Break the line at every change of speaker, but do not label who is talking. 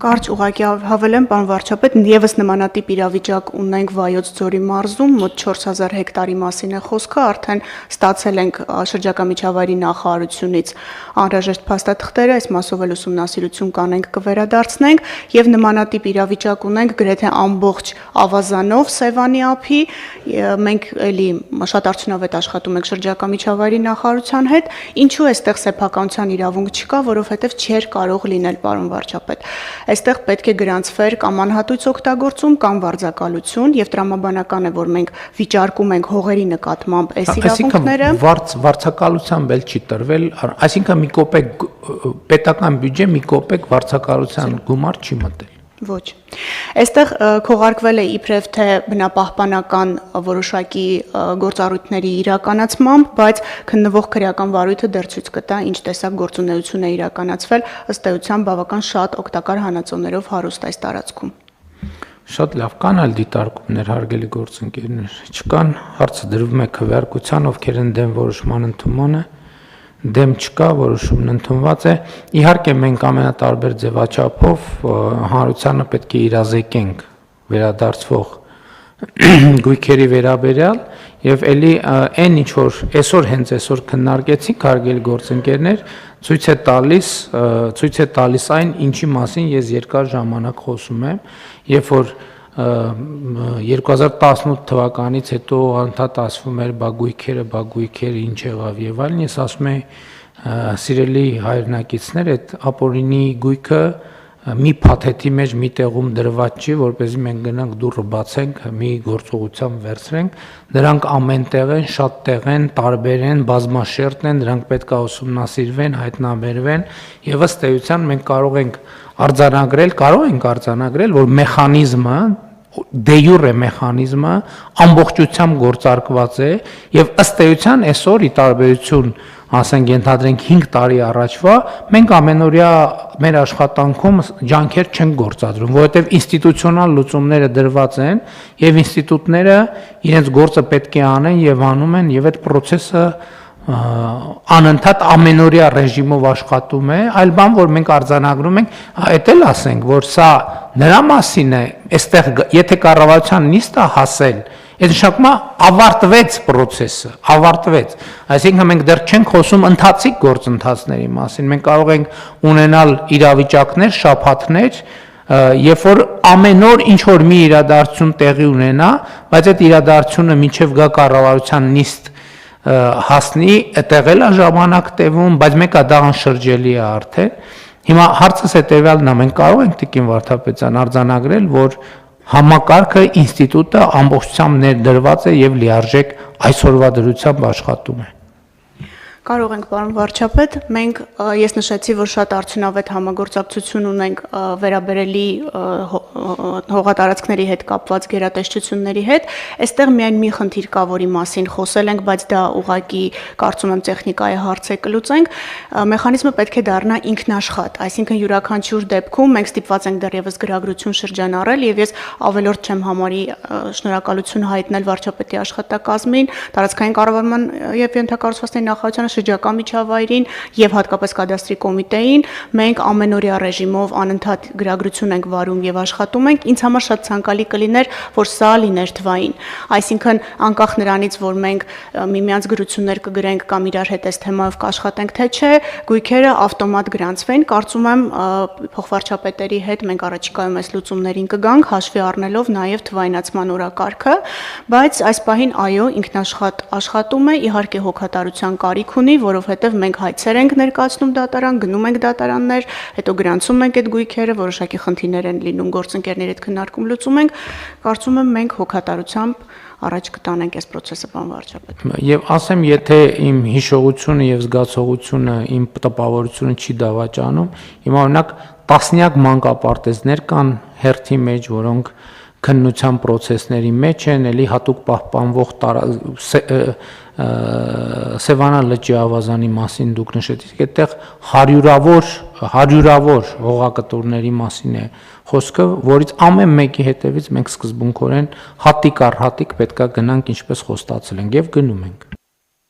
Կարճ ուղղակի հավելեմ, պարոն վարչապետ, եւս նմանատիպ իրավիճակ ունենք Վայոց ձորի մարզում, մոտ 4000 հեկտարի մասին է խոսքը, արդեն ստացել ենք շրջակա միջավայրի նախարարությունից անհրաժեշտ փաստաթղթերը, այս մասով էլ ուսումնասիրություն կանենք, կվերադարձնենք եւ նմանատիպ իրավիճակ ունենք գրեթե ամբողջ ավազանով Սևանի ափի, մենք էլի շատ արդյունավետ աշխատում ենք շրջակա միջավայրի նախարարության հետ, ինչու էստեղ սեփականության իրավունք չկա, որովհետեւ չէր կարող լինել, պարոն վարչապետ։ Այստեղ պետք է գրանցվեր կամ անհատույց օգտագործում կամ վարձակալություն եւ տրամաբանական է, որ մենք վիճարկում ենք հողերի նկատմամբ այս իրավունքները։
Վարձակալությամբ էլ չի տրվել, այսինքն մի կոպեկ պետական բյուջե մի կոպեկ վարձակալության գումար չի մտել։
Ոչ։ Այստեղ քողարկվել է իբրև թե բնապահպանական որոշակի գործառույթների իրականացմամբ, բայց քննվող քրեական վարույթը դեռ ցույց կտա, ինչ տեսակ գործունեություն է իրականացվել, ըստ էության բավական շատ օգտակար հանածոներով հարուստ այս տարածքում։
Շատ լավ, կան այլ դիտարկումներ, հարգելի գործընկերներ, չկան, հարցը դրվում է քվեարկության, ովքեր են դեմ որոշման ընդունմանը, դեմ չկա, որոշումն ընդունված է։ Իհարկե մենք ամենատարբեր ձևաչափով հանրությանը պետք է իրազեկենք վերադարձվող գույքերի վերաբերյալ եւ էլի այն ինչ որ հենց այսօր քննարկեցինք, հարգելի գործընկերներ, ցույց է տալիս այն, ինչի մասին ես երկար ժամանակ խոսում եմ, երբ որ 2018 թվականից հետո անդադ ասվում էր բա գույքերը ինչ եղավ եւ այլն, ես ասում եմ սիրելի հայրենակիցներ, այդ ապօրինի գույքը մի փաթեթի մեջ մի տեղում դրված չի, որպեսզի մենք գնանք դուռը բացենք, մի գործողությամբ վերցրենք, դրանք ամենտեղ են, շատ տեղ են, տարբեր են, բազմաշերտ են, դրանք պետք է ուսումնասիրվեն, հայտնաբերվեն եւ ըստ էության մենք կարող ենք արձանագրել, որ մեխանիզմը դե յուրե մեխանիզմը ամբողջությամբ գործարկված է եւ ըստ էության այսօր ի տարբերություն ասենք ենթադրենք 5 տարի առաջվա մենք ամենօրյա մեր աշխատանքում ջանքեր չենք գործադրում, որովհետեւ ինստիտուցիոնալ լուծումները դրված են եւ ինստիտուտները իրենց գործը պետք է անեն եւ անում են եւ այդ process-ը անընդհատ ամենօրյա ռեժիմով աշխատում է, այլ բան, որ մենք արձանագրում ենք, այդ էլ ասենք, որ սա նրա մասին է, այստեղ եթե կառավարության նիստը հասել, այդ նշանակում է ավարտվեց process-ը, ավարտվեց, այսինքն մենք դեռ չենք խոսում ընթացիկ գործընթացների մասին, մենք կարող ենք ունենալ իրավիճակներ, շաբաթներ, երբ որ ամեն օր ինչ որ մի իրադարձություն տեղի ունենա, բայց այդ իրադարձությունը մինչև գա կառավարության նիստ հասնի, այդտեղ էլ է ժամանակ տևում, բայց մեկը դա անշրջելի է արդեն։ Հիմա հարցս հետևյալն է, մենք կարող ենք Տիկին Վարդապետյան արձանագրել, որ համակարգը, ինստիտուտը ամբողջությամբ ներդրված է եւ լիարժեք այսօրվա դրությամբ աշխատում է։
Կարող ենք, պարոն վարչապետ, մենք ես նշեցի, որ շատ արդյունավետ համագործակցություն ունենք վերաբերելի հողատարածքների հետ կապված գերատեսչությունների հետ, այստեղ միայն մի խնդիր կա, որի մասին խոսել ենք, բայց դա ուղղակի կարծում եմ տեխնիկայի հարց է կլուծենք, մեխանիզմը պետք է դառնա ինքնաշխատ, այսինքն յուրաքանչյուր դեպքում մենք ստիպված ենք դեռևս գրագրություն շրջանառել եւ ես ավելորդ չեմ համարի շնորհակալություն հայտնել վարչապետի աշխատակազմին, տարածքային կառավարման եւ ենթակառուցվածքների նախարարությանը շրջակա միջավայրին եւ հատկապես կադաստրի կոմիտեին մենք ամենօրյա ռեժիմով անընդհատ գրագրություն ենք վարում եւ աշխատում ենք ինձ համար շատ ցանկալի կլիներ որ սա լիներ թվային այսինքն անկախ նրանից որ մենք միմյանց գրություններ կգրենք կամ իրար հետ այս թեմայով կաշխատենք թե չէ գույքերը ավտոմատ գրանցվեն կարծում եմ փոխվարչապետերի հետ մենք առաջիկայում այս լուծումներին կգանք հաշվի առնելով նաեւ թվայնացման օրակարգը բայց այս պահին այո ինքնաշխատ աշխատում է իհարկե հոգատարության կարիք ունի, որովհետև մենք հայցեր ենք ներկայացնում դատարան, գնում ենք դատարաններ, հետո գրանցում ենք այդ գույքերը, որոշակի խնդիրներ են լինում, գործընկերների հետ քննարկում լուծում ենք, կարծում եմ մենք հոգատարությամբ առաջ կտանենք այս process-ը, պարոն վարչապետ։
Եվ ասեմ, եթե իմ հիշողությունը եւ զգացողությունը, իմ տպավորությունը չի դավաճանում, հիմա օրինակ տասնյակ մանկապարտեզներ կան հերթի մեջ, որոնք քննության process-ների մեջ են, էլի հատուկ պահպանվող Սևանա լճի ավազանի մասին դուք նշեցիք, այդտեղ հարյուրավոր հողակտորների մասին է խոսքը, որից ամեն մեկի հետևից մենք սկզբունքորեն հատիկ առ հատիկ պետքա գնանք ինչպես խոստացել ենք եւ գնում ենք։